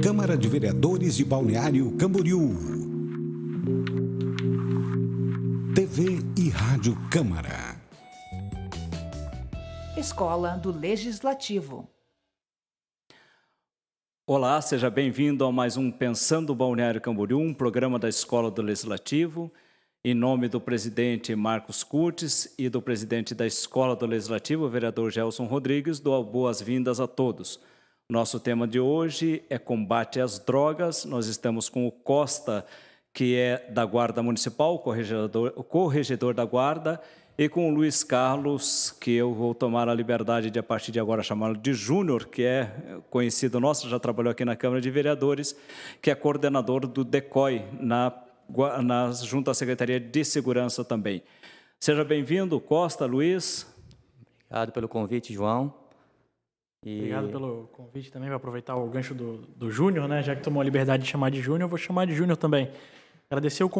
Câmara de Vereadores de Balneário Camboriú. TV e Rádio Câmara. Escola do Legislativo. Olá, seja bem-vindo a mais um Pensando Balneário Camboriú, um programa da Escola do Legislativo. Em nome do presidente Marcos Curtis e do presidente da Escola do Legislativo, o vereador Gelson Rodrigues, dou boas-vindas a todos. Nosso tema de hoje é combate às drogas. Nós estamos com o Costa, que é da Guarda Municipal, o corregedor da Guarda, e com o Luiz Carlos, que eu vou tomar a liberdade de, a partir de agora, chamá-lo de Júnior, que é conhecido nosso, já trabalhou aqui na Câmara de Vereadores, que é coordenador do DECOI, junto à Secretaria de Segurança também. Seja bem-vindo, Costa, Luiz. Obrigado pelo convite, João. Obrigado pelo convite também, vou aproveitar o gancho do Júnior, né? Já que tomou a liberdade de chamar de Júnior, eu vou chamar de Júnior também. Agradecer o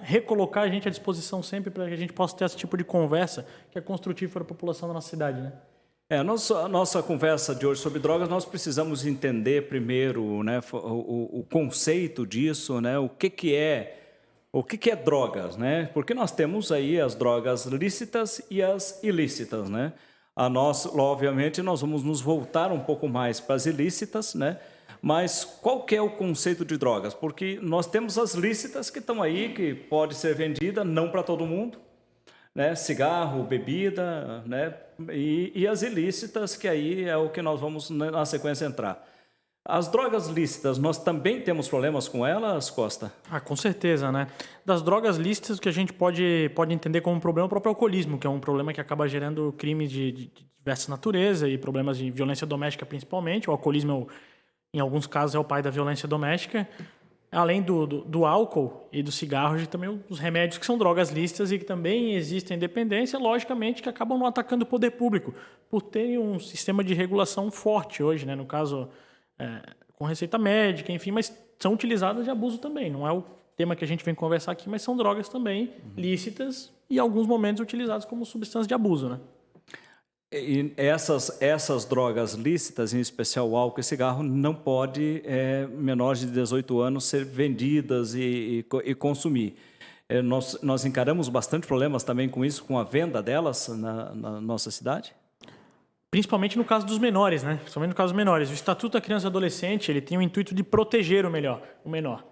recolocar a gente à disposição sempre para que a gente possa ter esse tipo de conversa que é construtivo para a população da nossa cidade, né? A nossa conversa de hoje sobre drogas, nós precisamos entender primeiro, né, o conceito disso, né, o que é drogas, né? Porque nós temos aí as drogas lícitas e as ilícitas, né? Obviamente, nós vamos nos voltar um pouco mais para as ilícitas, né? Mas qual que é o conceito de drogas? Porque nós temos as lícitas que estão aí, que pode ser vendida, não para todo mundo, né? Cigarro, bebida, né? E as ilícitas, que aí é o que nós vamos na sequência entrar. As drogas lícitas, nós também temos problemas com elas, Costa? Com certeza, né? Das drogas lícitas, o que a gente pode entender como um problema é o próprio alcoolismo, que é um problema que acaba gerando crimes de diversa natureza e problemas de violência doméstica principalmente. O alcoolismo, em alguns casos, é o pai da violência doméstica. Além do álcool e do cigarro, também os remédios que são drogas lícitas e que também existem dependência, logicamente, que acabam não atacando o poder público, por terem um sistema de regulação forte hoje, né? No caso, com receita médica, enfim, mas são utilizadas de abuso também. Não é o tema que a gente vem conversar aqui, mas são drogas também lícitas e, em alguns momentos, utilizadas como substância de abuso, né? E essas drogas lícitas, em especial o álcool e cigarro, não pode menores de 18 anos ser vendidas e consumir. Nós encaramos bastante problemas também com isso, com a venda delas na nossa cidade? Principalmente no caso dos menores, né? Principalmente no caso dos menores. O Estatuto da Criança e Adolescente, ele tem o intuito de proteger o menor.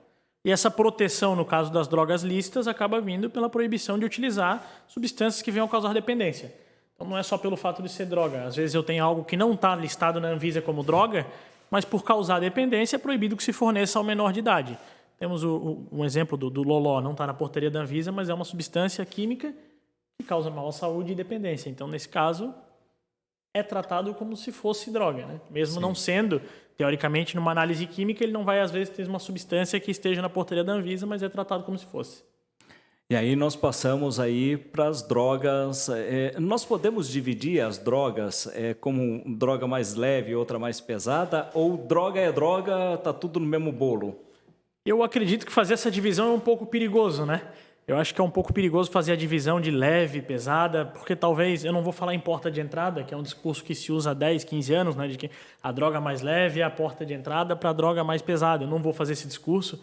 E essa proteção, no caso das drogas lícitas, acaba vindo pela proibição de utilizar substâncias que venham a causar dependência. Então não é só pelo fato de ser droga. Às vezes eu tenho algo que não está listado na Anvisa como droga, mas por causar dependência é proibido que se forneça ao menor de idade. Temos um exemplo do loló, não está na portaria da Anvisa, mas é uma substância química que causa mal à saúde e dependência. Então, nesse caso, é tratado como se fosse droga, né? Mesmo não sendo, teoricamente, numa análise química, ele não vai, às vezes, ter uma substância que esteja na portaria da Anvisa, mas é tratado como se fosse. E aí nós passamos aí para as drogas. Nós podemos dividir as drogas como droga mais leve e outra mais pesada? Ou droga é droga, está tudo no mesmo bolo? Eu acredito que fazer essa divisão é um pouco perigoso, né? Eu acho que é um pouco perigoso fazer a divisão de leve e pesada, porque talvez, eu não vou falar em porta de entrada, que é um discurso que se usa há 10, 15 anos, né? De que a droga mais leve é a porta de entrada para a droga mais pesada. Eu não vou fazer esse discurso,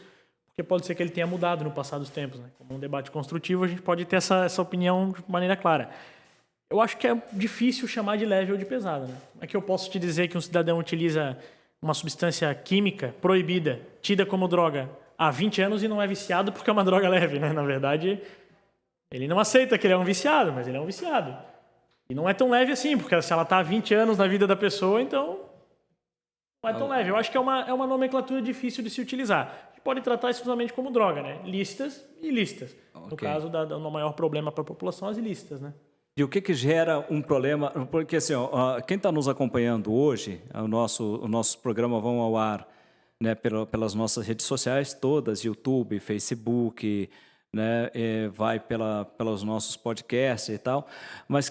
porque pode ser que ele tenha mudado no passar dos tempos, né? Como um debate construtivo, a gente pode ter essa opinião de maneira clara. Eu acho que é difícil chamar de leve ou de pesada, né? É que eu posso te dizer que um cidadão utiliza uma substância química proibida, tida como droga, há 20 anos e não é viciado porque é uma droga leve, né? Na verdade, ele não aceita que ele é um viciado, mas ele é um viciado. E não é tão leve assim, porque se ela está há 20 anos na vida da pessoa, então não é tão leve. Eu acho que é uma nomenclatura difícil de se utilizar. A gente pode tratar exclusivamente como droga, né? Lícitas e ilícitas. Okay. No caso, o maior problema para a população, as ilícitas, né? E o que gera um problema? Porque assim, quem está nos acompanhando hoje, o nosso programa vão ao ar, né, pelas nossas redes sociais todas, YouTube, Facebook, né, vai pelos nossos podcasts e tal. Mas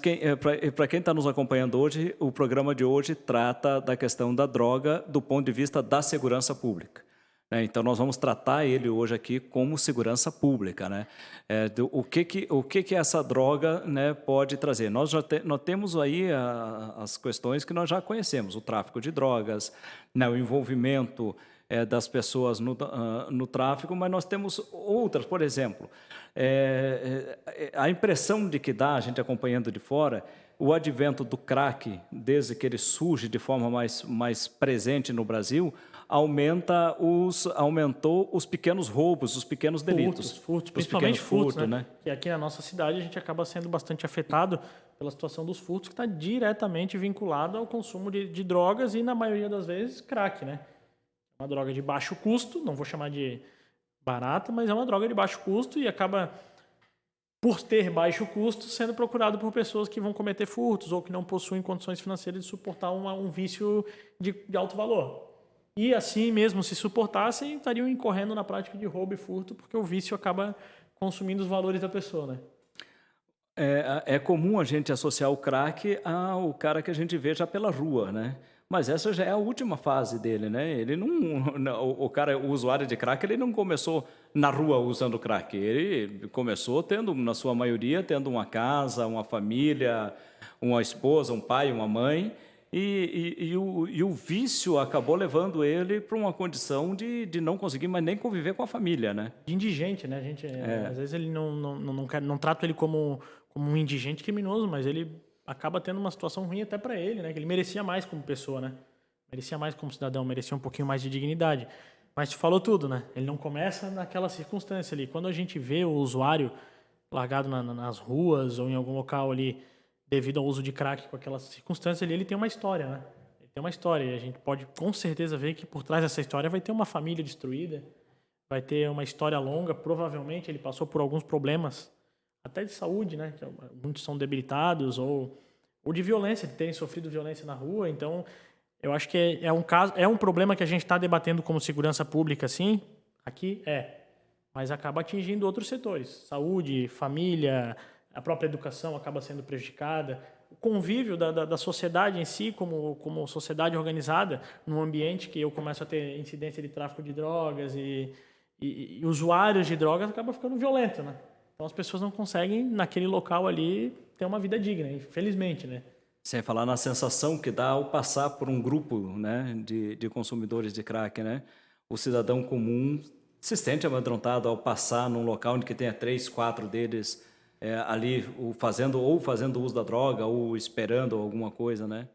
para quem está nos acompanhando hoje, o programa de hoje trata da questão da droga do ponto de vista da segurança pública. né? Então, nós vamos tratar ele hoje aqui como segurança pública, né? O que essa droga, né, pode trazer. Nós temos aí as questões que nós já conhecemos, o tráfico de drogas, né, o envolvimento das pessoas no tráfico, mas nós temos outras, por exemplo, a impressão de que dá, a gente acompanhando de fora, o advento do crack, desde que ele surge de forma mais presente no Brasil, aumentou os pequenos roubos, os pequenos delitos. Furtos, os principalmente pequenos furtos, né? Que aqui na nossa cidade a gente acaba sendo bastante afetado pela situação dos furtos, que está diretamente vinculado ao consumo de drogas e, na maioria das vezes, crack, né? Uma droga de baixo custo, não vou chamar de barata, mas é uma droga de baixo custo e acaba, por ter baixo custo, sendo procurado por pessoas que vão cometer furtos ou que não possuem condições financeiras de suportar um vício de alto valor. E assim mesmo, se suportassem, estariam incorrendo na prática de roubo e furto, porque o vício acaba consumindo os valores da pessoa, né? É comum a gente associar o crack ao cara que a gente vê já pela rua, né? Mas essa já é a última fase dele, né? Ele o usuário de crack, ele não começou na rua usando crack. Ele começou na sua maioria, tendo uma casa, uma família, uma esposa, um pai, uma mãe. E o vício acabou levando ele para uma condição de não conseguir mais nem conviver com a família, né? De indigente, né? A gente, às vezes ele não trata ele como um indigente criminoso, mas ele acaba tendo uma situação ruim até para ele, né? Que ele merecia mais como pessoa, né? Merecia mais como cidadão, merecia um pouquinho mais de dignidade. Mas tu falou tudo, né? Ele não começa naquela circunstância ali. Quando a gente vê o usuário largado nas ruas ou em algum local ali, devido ao uso de crack com aquela circunstância ali, ele tem uma história, né? Ele tem uma história e a gente pode com certeza ver que por trás dessa história vai ter uma família destruída, vai ter uma história longa, provavelmente ele passou por alguns problemas, até de saúde, né? Que muitos são debilitados ou de violência, de terem sofrido violência na rua. Então, eu acho que é um problema que a gente está debatendo como segurança pública, sim, aqui mas acaba atingindo outros setores, saúde, família, a própria educação acaba sendo prejudicada, o convívio da sociedade em si, como sociedade organizada, num ambiente que eu começo a ter incidência de tráfico de drogas e usuários de drogas, acaba ficando violento, né? Então as pessoas não conseguem, naquele local ali, ter uma vida digna, infelizmente, né? Sem falar na sensação que dá ao passar por um grupo, né, de consumidores de crack, né? O cidadão comum se sente amedrontado ao passar num local onde que tenha 3, 4 deles ali fazendo uso da droga ou esperando alguma coisa, né?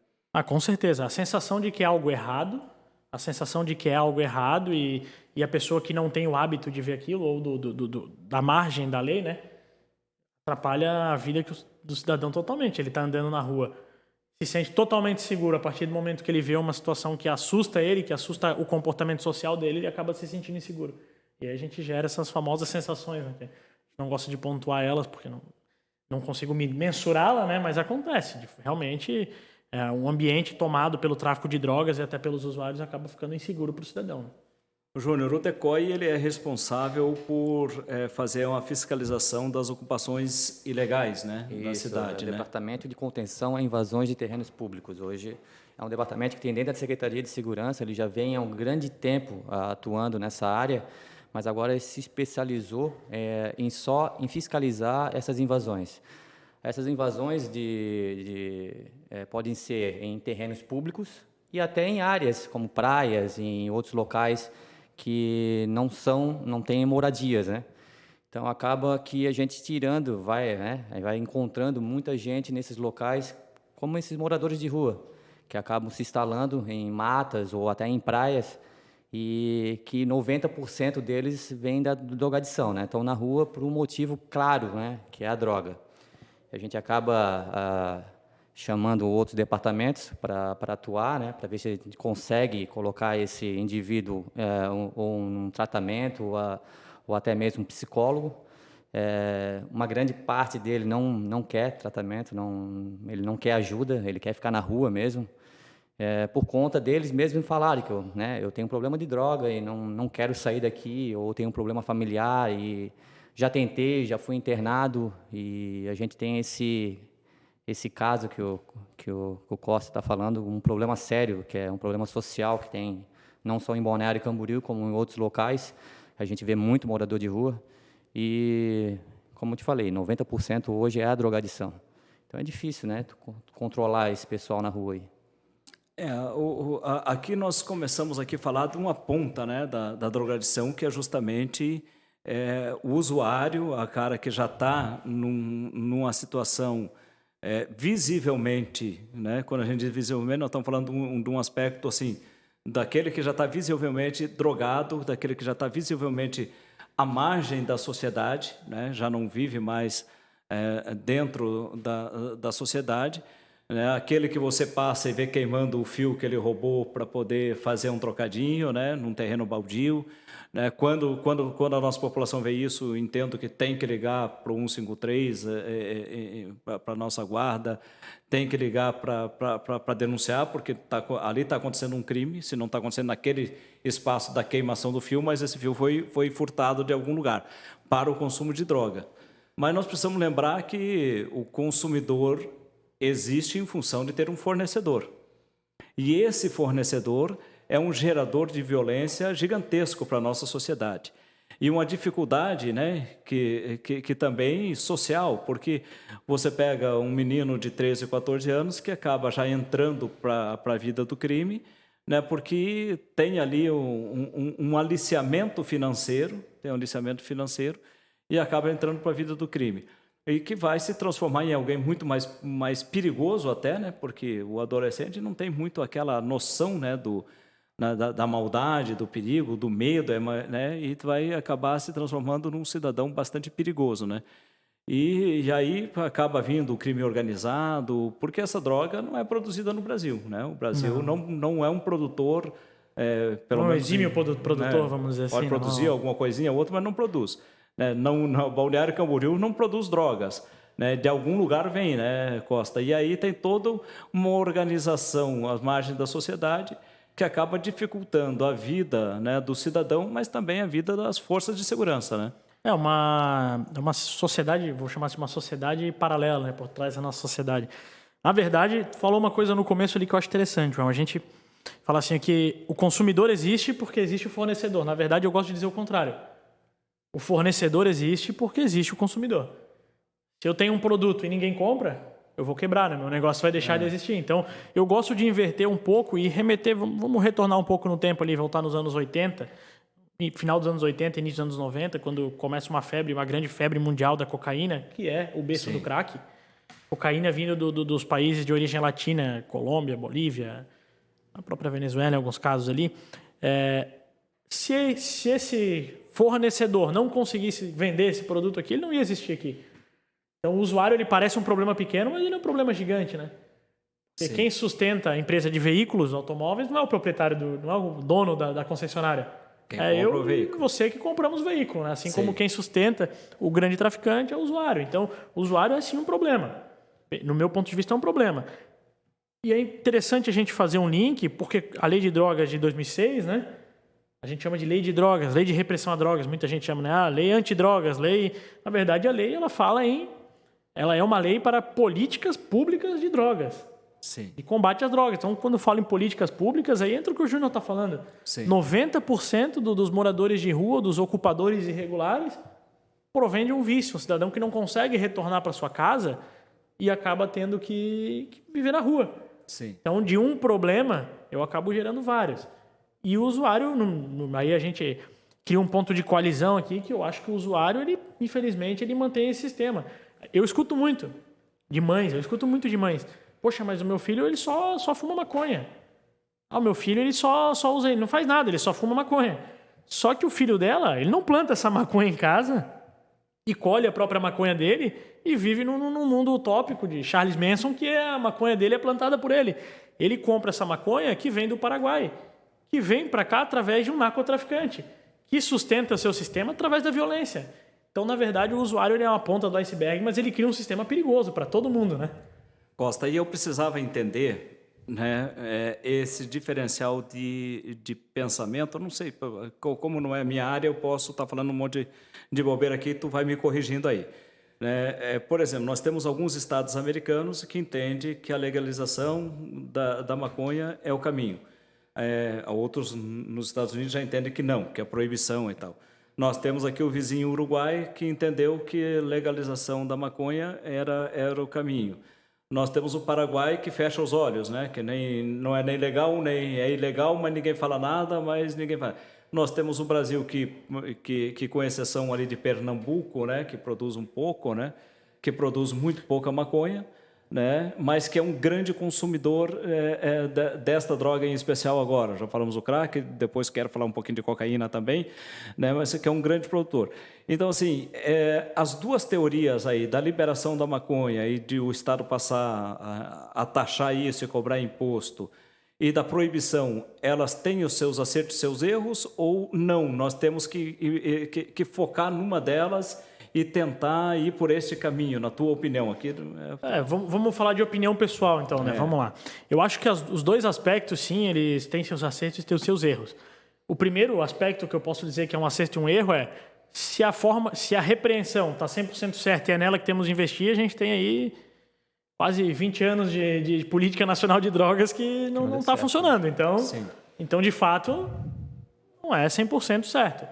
Com certeza. A sensação de que é algo errado, e a pessoa que não tem o hábito de ver aquilo ou da margem da lei, né, atrapalha a vida do cidadão totalmente. Ele está andando na rua, se sente totalmente seguro a partir do momento que ele vê uma situação que assusta ele, que assusta o comportamento social dele, ele acaba se sentindo inseguro. E aí a gente gera essas famosas sensações, né? A gente não gosta de pontuar elas porque não consigo mensurá-la, né? Mas acontece. Realmente, um ambiente tomado pelo tráfico de drogas e até pelos usuários acaba ficando inseguro para o cidadão. O Júnior, o DECOI ele é responsável por fazer uma fiscalização das ocupações ilegais, né, na cidade, né? Departamento de Contenção a Invasões de Terrenos Públicos. Hoje é um departamento que tem dentro da Secretaria de Segurança, ele já vem há um grande tempo atuando nessa área, mas agora ele se especializou em fiscalizar essas invasões. Essas invasões podem ser em terrenos públicos e até em áreas como praias, em outros locais que não têm moradias, né? Então acaba que a gente vai encontrando muita gente nesses locais, como esses moradores de rua, que acabam se instalando em matas ou até em praias, e que 90% deles vêm da drogadição, né? Estão na rua por um motivo claro, né? Que é a droga. A gente acaba chamando outros departamentos para atuar, né? Para ver se a gente consegue colocar esse indivíduo um tratamento ou até mesmo um psicólogo. Uma grande parte dele não quer tratamento, ele não quer ajuda, ele quer ficar na rua mesmo. Por conta deles mesmos falarem que eu tenho um problema de droga e não quero sair daqui, ou tenho um problema familiar e já tentei, já fui internado, e a gente tem esse caso que o Costa está falando, um problema sério, que é um problema social que tem não só em Balneário Camboriú, como em outros locais. A gente vê muito morador de rua e, como eu te falei, 90% hoje é a drogadição. Então é difícil, né, controlar esse pessoal na rua aí. Aqui nós começamos aqui a falar de uma ponta, né, da drogadição, que é justamente o usuário, a cara que já está numa situação visivelmente, né, quando a gente diz visivelmente, nós estamos falando de um aspecto assim, daquele que já está visivelmente drogado, daquele que já está visivelmente à margem da sociedade, né, já não vive mais dentro da sociedade, né, aquele que você passa e vê queimando o fio que ele roubou para poder fazer um trocadinho, né, num terreno baldio, né, quando a nossa população vê isso, entendo que tem que ligar para o 153, para a nossa guarda, tem que ligar para denunciar, porque ali está acontecendo um crime, se não está acontecendo naquele espaço da queimação do fio, mas esse fio foi furtado de algum lugar para o consumo de droga. Mas nós precisamos lembrar que o consumidor existe em função de ter um fornecedor. E esse fornecedor é um gerador de violência gigantesco para a nossa sociedade. E uma dificuldade, né, que também social, porque você pega um menino de 13, 14 anos que acaba já entrando para a vida do crime, né, porque tem ali um aliciamento financeiro, e acaba entrando para a vida do crime. E que vai se transformar em alguém muito mais perigoso até, né? Porque o adolescente não tem muito aquela noção, né, da maldade, do perigo, do medo, né? E vai acabar se transformando num cidadão bastante perigoso, né? E aí acaba vindo o crime organizado, porque essa droga não é produzida no Brasil, né? O Brasil não é um produtor, pelo menos... exímio produtor, né? Vamos dizer assim. Pode produzir alguma coisinha ou outra, mas não produz. Não, Balneário Camboriú não produz drogas, né? De algum lugar vem, né, Costa? E aí tem toda uma organização às margens da sociedade que acaba dificultando a vida, né, do cidadão, mas também a vida das forças de segurança, né? É uma sociedade, vou chamar de uma sociedade paralela, né, por trás da nossa sociedade. Na verdade, falou uma coisa no começo ali que eu acho interessante, João. A gente fala assim que o consumidor existe porque existe o fornecedor. Na verdade, eu gosto de dizer o contrário. O fornecedor existe porque existe o consumidor. Se eu tenho um produto e ninguém compra, eu vou quebrar, né? Meu negócio vai deixar de existir. Então, eu gosto de inverter um pouco e remeter, vamos retornar um pouco no tempo ali, voltar nos anos 80, final dos anos 80, início dos anos 90, quando começa uma grande febre mundial da cocaína, que é o berço do crack. Cocaína vindo dos países de origem latina, Colômbia, Bolívia, a própria Venezuela, em alguns casos ali. Se esse fornecedor não conseguisse vender esse produto aqui, ele não ia existir aqui. Então, o usuário ele parece um problema pequeno, mas ele é um problema gigante, né? Porque quem sustenta a empresa de veículos, automóveis, não é o proprietário, não é o dono da concessionária. Quem compra o veículo. Você que compramos o veículo, né? Assim como quem sustenta o grande traficante é o usuário. Então, o usuário é sim um problema. No meu ponto de vista, é um problema. E é interessante a gente fazer um link, porque a lei de drogas de 2006, né? A gente chama de lei de drogas, lei de repressão a drogas. Muita gente chama, né? Lei antidrogas, lei... Na verdade, a lei, ela é uma lei para políticas públicas de drogas. Sim. E combate às drogas. Então, quando eu falo em políticas públicas, aí entra o que o Júnior está falando. Sim. 90% dos moradores de rua, dos ocupadores irregulares, provém de um vício. Um cidadão que não consegue retornar para sua casa e acaba tendo que viver na rua. Sim. Então, de um problema, eu acabo gerando vários. E o usuário, aí a gente cria um ponto de coalizão aqui, que eu acho que o usuário, infelizmente, ele mantém esse sistema. Eu escuto muito de mães. Poxa, mas o meu filho, ele só fuma maconha. O meu filho, ele só usa, ele não faz nada, ele só fuma maconha. Só que o filho dela, ele não planta essa maconha em casa e colhe a própria maconha dele e vive num mundo utópico de Charles Manson, que a maconha dele é plantada por ele. Ele compra essa maconha que vem do Paraguai, que vem para cá através de um narcotraficante, que sustenta seu sistema através da violência. Então, na verdade, o usuário é uma ponta do iceberg, mas ele cria um sistema perigoso para todo mundo, né? Costa, e eu precisava entender, né, esse diferencial de pensamento. Eu não sei, como não é minha área, eu posso estar falando um monte de bobeira aqui, tu vai me corrigindo aí. Por exemplo, nós temos alguns estados americanos que entendem que a legalização da maconha é o caminho. Outros nos Estados Unidos já entendem que não, que é proibição e tal. Nós temos aqui o vizinho Uruguai que entendeu que legalização da maconha era o caminho. Nós temos o Paraguai que fecha os olhos, né? Que não é nem legal, nem é ilegal, mas ninguém fala nada, mas ninguém fala. Nós temos o Brasil que com exceção ali de Pernambuco, né? Que produz um pouco, né? Que produz muito pouca maconha, né? Mas que é um grande consumidor desta droga em especial agora. Já falamos do crack, depois quero falar um pouquinho de cocaína também, né? Mas que é um grande produtor. Então, assim, as duas teorias aí, da liberação da maconha e de o Estado passar a taxar isso e cobrar imposto, e da proibição, elas têm os seus acertos e seus erros ou não? Nós temos que focar numa delas e tentar ir por esse caminho, na tua opinião aqui? Vamos falar de opinião pessoal, então, né? Vamos lá. Eu acho que os dois aspectos, sim, eles têm seus acertos e têm os seus erros. O primeiro aspecto que eu posso dizer que é um acerto e um erro é se a repreensão está 100% certa e é nela que temos de investir, a gente tem aí quase 20 anos de política nacional de drogas que não está funcionando. Então, de fato, não é 100% certo.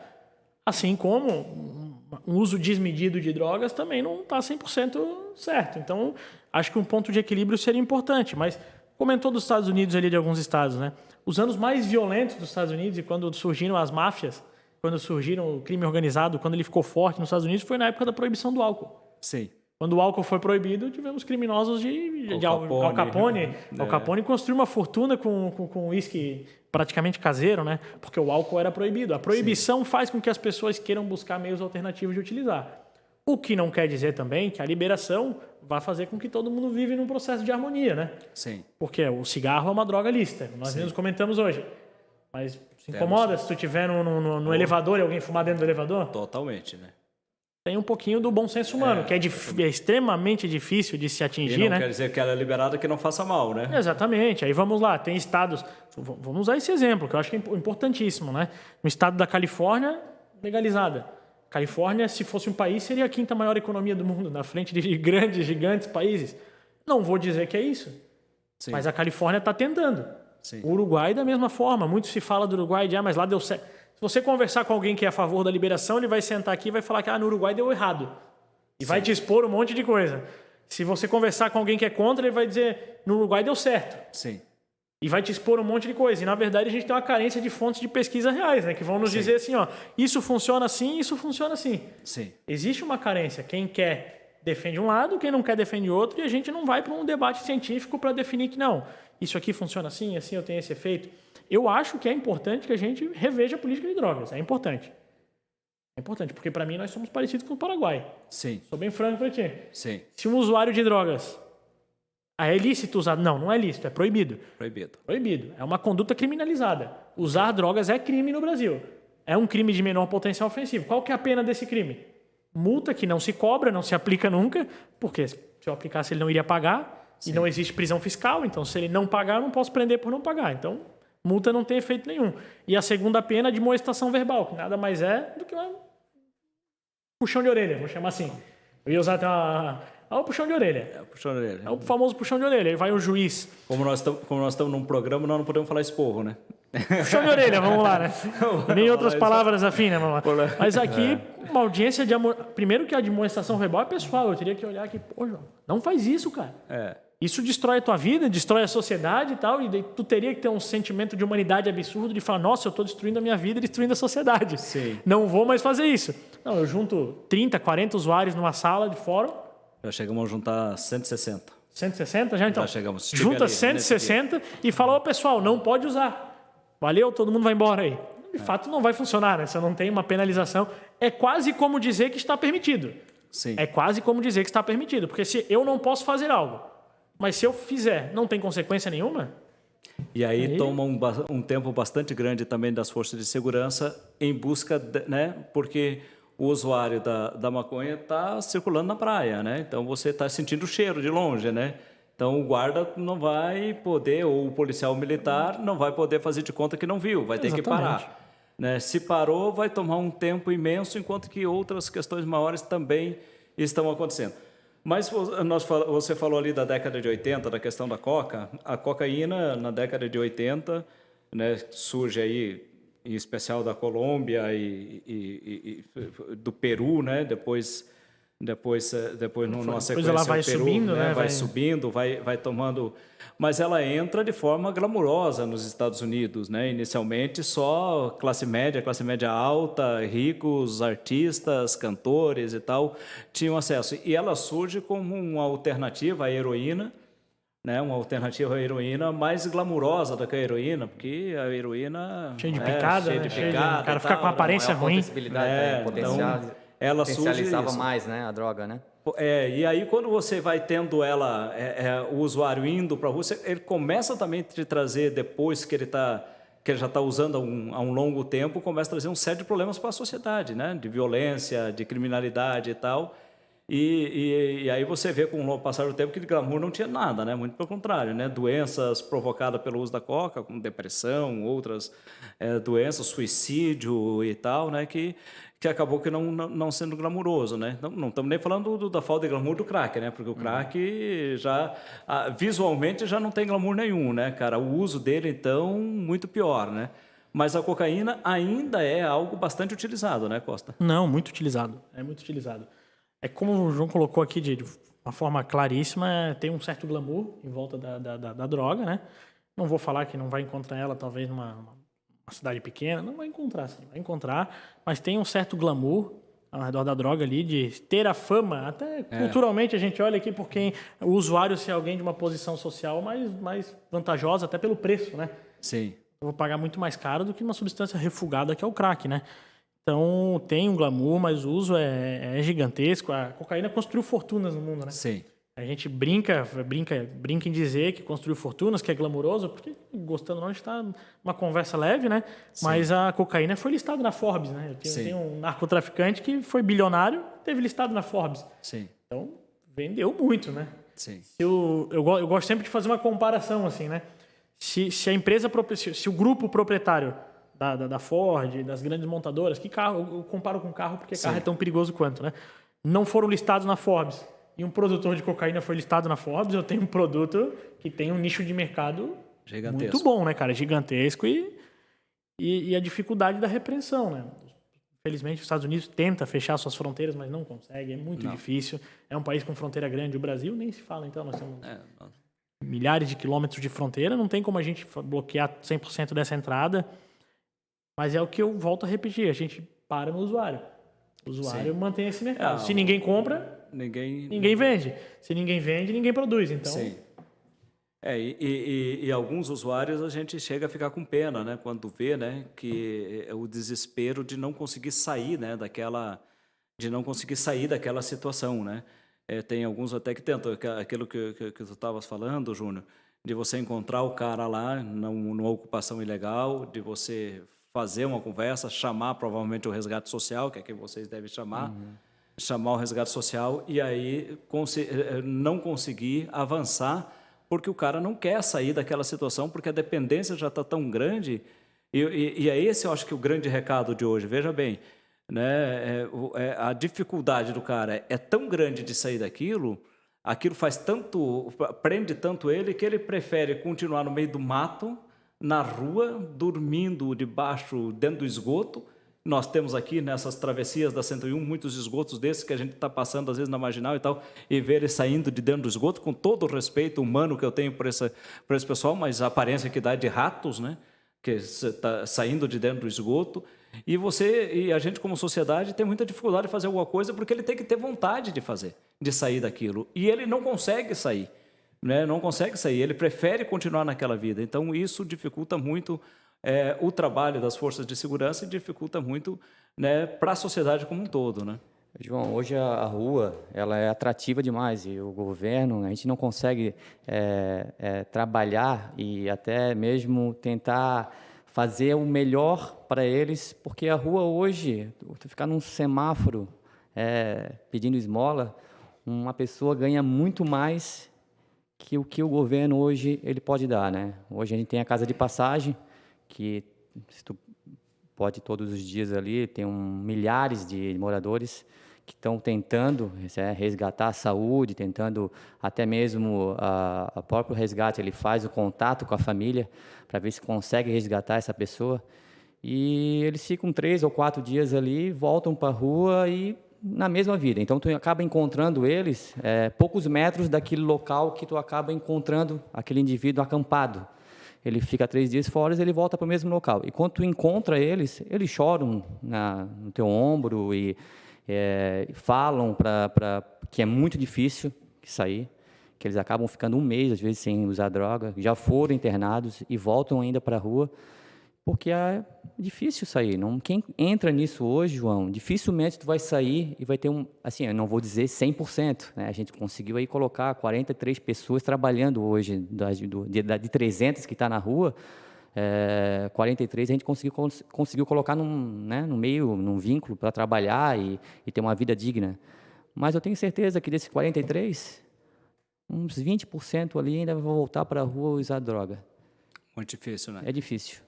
Assim como um uso desmedido de drogas também não está 100% certo. Então, acho que um ponto de equilíbrio seria importante. Mas comentou dos Estados Unidos ali, de alguns estados, né? Os anos mais violentos dos Estados Unidos e quando surgiram as máfias, quando surgiram o crime organizado, quando ele ficou forte nos Estados Unidos, foi na época da proibição do álcool. Sim. Quando o álcool foi proibido, tivemos criminosos de Al Capone. Al Capone construiu uma fortuna com uísque praticamente caseiro, né? Porque o álcool era proibido. A proibição faz com que as pessoas queiram buscar meios alternativos de utilizar. O que não quer dizer também que a liberação vai fazer com que todo mundo vive num processo de harmonia, né? Sim. Porque o cigarro é uma droga lícita. Nós mesmos comentamos hoje. Mas se incomoda se tu estiver no elevador e alguém fumar dentro do elevador? Totalmente, né? Tem um pouquinho do bom senso humano, que é extremamente difícil de se atingir, e não né? quer dizer que ela é liberada que não faça mal, né? Exatamente. Aí vamos lá, tem estados... Vamos usar esse exemplo, que eu acho que é importantíssimo, né? No estado da Califórnia, legalizada. Califórnia, se fosse um país, seria a 5ª maior economia do mundo, na frente de gigantes países. Não vou dizer que é isso, mas a Califórnia está tentando. Sim. O Uruguai, da mesma forma. Muito se fala do Uruguai, mas lá deu certo. Se você conversar com alguém que é a favor da liberação, ele vai sentar aqui e vai falar que no Uruguai deu errado. E vai te expor um monte de coisa. Se você conversar com alguém que é contra, ele vai dizer no Uruguai deu certo. Sim. E vai te expor um monte de coisa. E, na verdade, a gente tem uma carência de fontes de pesquisa reais, né? Que vão nos dizer assim, ó, isso funciona assim, isso funciona assim. Sim. Existe uma carência. Quem quer defende um lado, quem não quer defende outro, e a gente não vai para um debate científico para definir que não, isso aqui funciona assim, assim eu tenho esse efeito. Eu acho que é importante que a gente reveja a política de drogas. É importante. É importante, porque para mim nós somos parecidos com o Paraguai. Sim. Sou bem franco para ti. Sim. Se um usuário de drogas... é lícito usar? Não é lícito, é proibido. Proibido. Proibido. É uma conduta criminalizada. Usar drogas é crime no Brasil. É um crime de menor potencial ofensivo. Qual que é a pena desse crime? Multa que não se cobra, não se aplica nunca, porque se eu aplicasse ele não iria pagar. Sim. E não existe prisão fiscal, então se ele não pagar, eu não posso prender por não pagar. Então... multa não tem efeito nenhum. E a segunda pena é de admoestação verbal, que nada mais é do que um puxão de orelha, vou chamar assim. Eu ia usar até o puxão de orelha. É o puxão de orelha. É o famoso puxão de orelha. Aí vai o juiz. Como nós estamos num programa, nós não podemos falar esporro, né? Puxão de orelha, vamos lá, né? Nem outras palavras afins, né? Vamos lá. Mas aqui, uma audiência de... Primeiro que a admoestação verbal é pessoal. Eu teria que olhar aqui, pô, João, não faz isso, cara. Isso destrói a tua vida, destrói a sociedade e tal, e daí tu teria que ter um sentimento de humanidade absurdo de falar, nossa, eu estou destruindo a minha vida e destruindo a sociedade. Sim. Não vou mais fazer isso. Não, eu junto 30, 40 usuários numa sala de fórum. Já chegamos a juntar 160. 160 já, então? Já chegamos. Junta 160 e fala, ô pessoal, não pode usar. Valeu, todo mundo vai embora aí. De fato, não vai funcionar, né? Você não tem uma penalização. É quase como dizer que está permitido. Sim. É quase como dizer que está permitido. Porque se eu não posso fazer algo, mas se eu fizer, não tem consequência nenhuma? E aí toma um tempo bastante grande também das forças de segurança em busca, né? Porque o usuário da maconha está circulando na praia, né? Então você está sentindo o cheiro de longe, né? Então o guarda não vai poder, ou o policial militar não vai poder fazer de conta que não viu, vai ter que parar. Né? Se parou, vai tomar um tempo imenso, enquanto que outras questões maiores também estão acontecendo. Mas você falou ali da década de 80, da questão da coca. A cocaína, na década de 80, né, surge aí, em especial da Colômbia e do Peru, né? Depois numa sequência ela vai o Peru, subindo, né? Vai subindo, vai tomando, mas ela entra de forma glamurosa nos Estados Unidos, né? Inicialmente só classe média alta, ricos, artistas, cantores e tal tinham acesso. E ela surge como uma alternativa à heroína, né? Uma alternativa à heroína mais glamurosa do que a heroína, porque a heroína Cheia de picada, cheia né? de Cheia de- picada, o cara e fica tal, com uma né? aparência ruim. Ela surge Potencializava isso. mais, né, a droga, né? E aí quando você vai tendo o usuário indo para a Rússia, ele começa também a te trazer, depois que ele já está usando há um longo tempo, começa a trazer um sério de problemas para a sociedade, né? De violência, de criminalidade e tal. E aí você vê com o passar do tempo que de glamour não tinha nada, né? Muito pelo contrário, né? Doenças provocadas pelo uso da coca, como depressão, outras doenças, suicídio e tal, né? Que acabou que não sendo glamuroso, né? Não estamos nem falando da falta de glamour do crack, né? Porque o crack já visualmente já não tem glamour nenhum, né, cara? O uso dele então muito pior, né? Mas a cocaína ainda é algo bastante utilizado, né, Costa? Não, muito utilizado. É muito utilizado. É como o João colocou aqui de uma forma claríssima, tem um certo glamour em volta da droga, né? Não vou falar que não vai encontrar ela talvez numa cidade pequena, não vai encontrar, sim, vai encontrar, mas tem um certo glamour ao redor da droga ali, de ter a fama, até culturalmente a gente olha aqui por quem o usuário ser alguém de uma posição social mais vantajosa, até pelo preço, né? Sim. Eu vou pagar muito mais caro do que uma substância refugada que é o crack, né? Então tem um glamour, mas o uso é gigantesco. A cocaína construiu fortunas no mundo, né? Sim. A gente brinca em dizer que construiu fortunas, que é glamuroso, porque gostando ou não, a gente está numa conversa leve, né? Sim. Mas a cocaína foi listada na Forbes, né? Eu tenho um narcotraficante que foi bilionário, teve listado na Forbes. Sim. Então, vendeu muito, né? Sim. Eu gosto sempre de fazer uma comparação, assim, né? Se a empresa, se o grupo proprietário da Ford, das grandes montadoras, que carro, eu comparo com carro porque carro é tão perigoso quanto, né? Não foram listados na Forbes e um produtor de cocaína foi listado na Forbes, eu tenho um produto que tem um nicho de mercado Gigantesco. muito bom, né, cara? Gigantesco e a dificuldade da repreensão, né? Infelizmente, os Estados Unidos tenta fechar suas fronteiras, mas não consegue, é muito difícil. É um país com fronteira grande, o Brasil nem se fala, então nós temos milhares de quilômetros de fronteira, não tem como a gente bloquear 100% dessa entrada, mas é o que eu volto a repetir, a gente para no usuário. O usuário mantém esse mercado. Se ninguém compra, ninguém vende. Se ninguém vende, ninguém produz. Então, sim. E alguns usuários a gente chega a ficar com pena, né, quando vê, né, que é o desespero de não conseguir sair, né, daquela situação, né. Tem alguns até que tentam, aquilo que tu estavas falando, Júnior, de você encontrar o cara lá numa ocupação ilegal, de você fazer uma conversa, chamar provavelmente o resgate social, que é que vocês devem chamar, chamar o resgate social e aí não conseguir avançar porque o cara não quer sair daquela situação, porque a dependência já está tão grande. E é esse, eu acho, que o grande recado de hoje. Veja bem, né, a dificuldade do cara é tão grande de sair daquilo, aquilo prende tanto ele, que ele prefere continuar no meio do mato, na rua, dormindo dentro do esgoto. Nós temos aqui, nessas travessias da 101, muitos esgotos desses que a gente está passando, às vezes, na Marginal e tal, e ver eles saindo de dentro do esgoto, com todo o respeito humano que eu tenho por esse pessoal, mas a aparência que dá de ratos, né? Que está saindo de dentro do esgoto. E a gente, como sociedade, tem muita dificuldade de fazer alguma coisa, porque ele tem que ter vontade de sair daquilo. E ele não consegue sair, né? Não consegue sair, ele prefere continuar naquela vida. Então, isso dificulta muito o trabalho das forças de segurança e dificulta muito, né, para a sociedade como um todo, né? João, hoje a rua ela é atrativa demais e o governo, a gente não consegue trabalhar e até mesmo tentar fazer o melhor para eles, porque a rua hoje, tu ficar num semáforo pedindo esmola, uma pessoa ganha muito mais que o governo hoje ele pode dar, né? Hoje a gente tem a casa de passagem, que se tu pode todos os dias ali, tem milhares de moradores que estão tentando resgatar a saúde, tentando até mesmo a próprio resgate, ele faz o contato com a família para ver se consegue resgatar essa pessoa. E eles ficam 3 ou 4 dias ali, voltam para a rua e na mesma vida. Então, tu acaba encontrando eles poucos metros daquele local que tu acaba encontrando aquele indivíduo acampado. Ele fica 3 dias fora e ele volta para o mesmo local. E quando tu encontra eles choram no teu ombro e falam que é muito difícil sair, que eles acabam ficando 1 mês, às vezes, sem usar droga, já foram internados e voltam ainda para a rua, porque é difícil sair. Quem entra nisso hoje, João, dificilmente tu vai sair e vai ter assim, eu não vou dizer 100%, né? A gente conseguiu aí colocar 43 pessoas trabalhando hoje, de 300 que está na rua, 43 a gente conseguiu colocar no meio, num vínculo para trabalhar e ter uma vida digna. Mas eu tenho certeza que desses 43, uns 20% ali ainda vão voltar para a rua usar droga. Muito difícil, né? É difícil.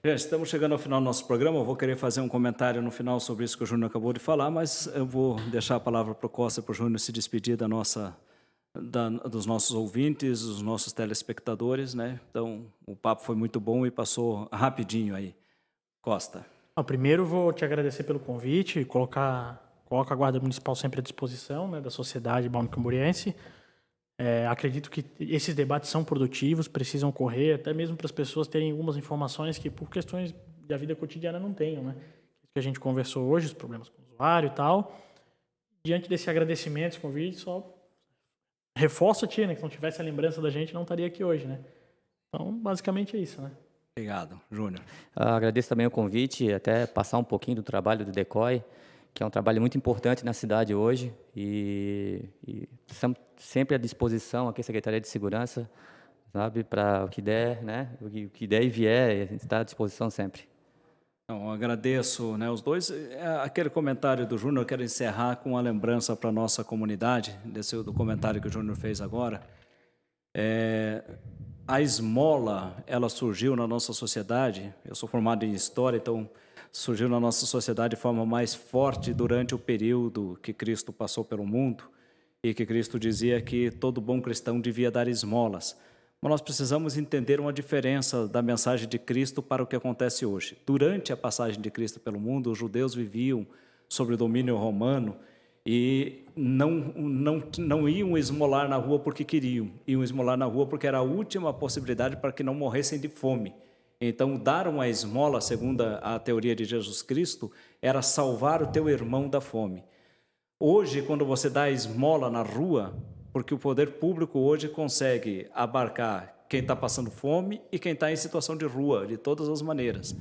Gente, estamos chegando ao final do nosso programa. Eu vou querer fazer um comentário no final sobre isso que o Júnior acabou de falar, mas eu vou deixar a palavra para o Costa e para o Júnior se despedir dos nossos ouvintes, dos nossos telespectadores, né? Então, o papo foi muito bom e passou rapidinho aí. Costa. Primeiro, vou te agradecer pelo convite e coloca a Guarda Municipal sempre à disposição, né, da sociedade balneocamboriense. Acredito que esses debates são produtivos, precisam ocorrer, até mesmo para as pessoas terem algumas informações que, por questões da vida cotidiana, não tenham, né? Que a gente conversou hoje, os problemas com o usuário e tal. Diante desse agradecimento, esse convite, só reforço a ti, né? Que se não tivesse a lembrança da gente, não estaria aqui hoje, né? Então, basicamente é isso, né? Obrigado, Júnior. Agradeço também o convite e até passar um pouquinho do trabalho do DECOI, que é um trabalho muito importante na cidade hoje e sempre à disposição aqui a Secretaria de Segurança, sabe, para o que der, né, o que der e vier, a gente está à disposição sempre. Então, agradeço, né, os dois. Aquele comentário do Júnior, eu quero encerrar com uma lembrança para a nossa comunidade, do comentário que o Júnior fez agora. A esmola, ela surgiu na nossa sociedade, eu sou formado em História, então surgiu na nossa sociedade de forma mais forte durante o período que Cristo passou pelo mundo e que Cristo dizia que todo bom cristão devia dar esmolas. Mas nós precisamos entender uma diferença da mensagem de Cristo para o que acontece hoje. Durante a passagem de Cristo pelo mundo, os judeus viviam sob o domínio romano e não iam esmolar na rua porque queriam, iam esmolar na rua porque era a última possibilidade para que não morressem de fome. Então, dar uma esmola, segundo a teoria de Jesus Cristo, era salvar o teu irmão da fome. Hoje, quando você dá esmola na rua, porque o poder público hoje consegue abarcar quem está passando fome e quem está em situação de rua, de todas as maneiras.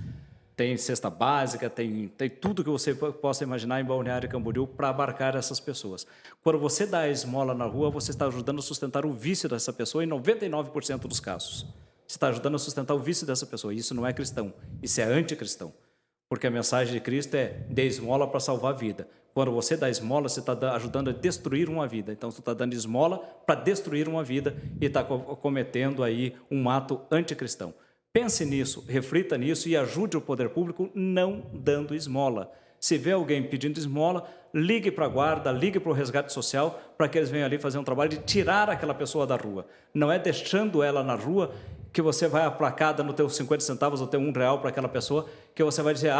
Tem cesta básica, tem tudo que você possa imaginar em Balneário Camboriú para abarcar essas pessoas. Quando você dá a esmola na rua, você está ajudando a sustentar o vício dessa pessoa em 99% dos casos. Você está ajudando a sustentar o vício dessa pessoa. Isso não é cristão, isso é anticristão. Porque a mensagem de Cristo é: dê esmola para salvar a vida. Quando você dá esmola, você está ajudando a destruir uma vida. Então, você está dando esmola para destruir uma vida e está cometendo aí um ato anticristão. Pense nisso, reflita nisso e ajude o poder público não dando esmola. Se vê alguém pedindo esmola, ligue para a guarda, ligue para o resgate social para que eles venham ali fazer um trabalho de tirar aquela pessoa da rua. Não é deixando ela na rua que você vai aplacar dando teus 50 centavos ou teu R$1 para aquela pessoa, que você vai dizer: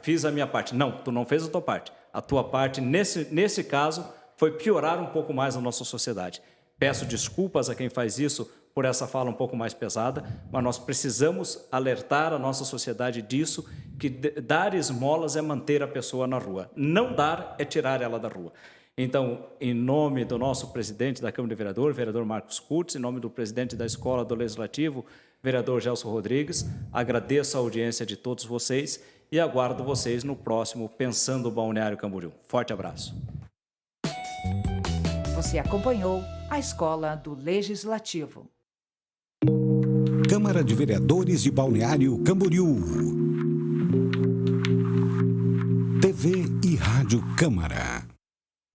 fiz a minha parte. Não, tu não fez a tua parte. A tua parte, nesse caso, foi piorar um pouco mais a nossa sociedade. Peço desculpas a quem faz isso por essa fala um pouco mais pesada, mas nós precisamos alertar a nossa sociedade disso, que dar esmolas é manter a pessoa na rua. Não dar é tirar ela da rua. Então, em nome do nosso presidente da Câmara de Vereadores, vereador Marcos Curtis, em nome do presidente da Escola do Legislativo, vereador Gelson Rodrigues, agradeço a audiência de todos vocês e aguardo vocês no próximo Pensando Balneário Camboriú. Forte abraço. Você acompanhou a Escola do Legislativo. Câmara de Vereadores de Balneário Camboriú. TV e Rádio Câmara.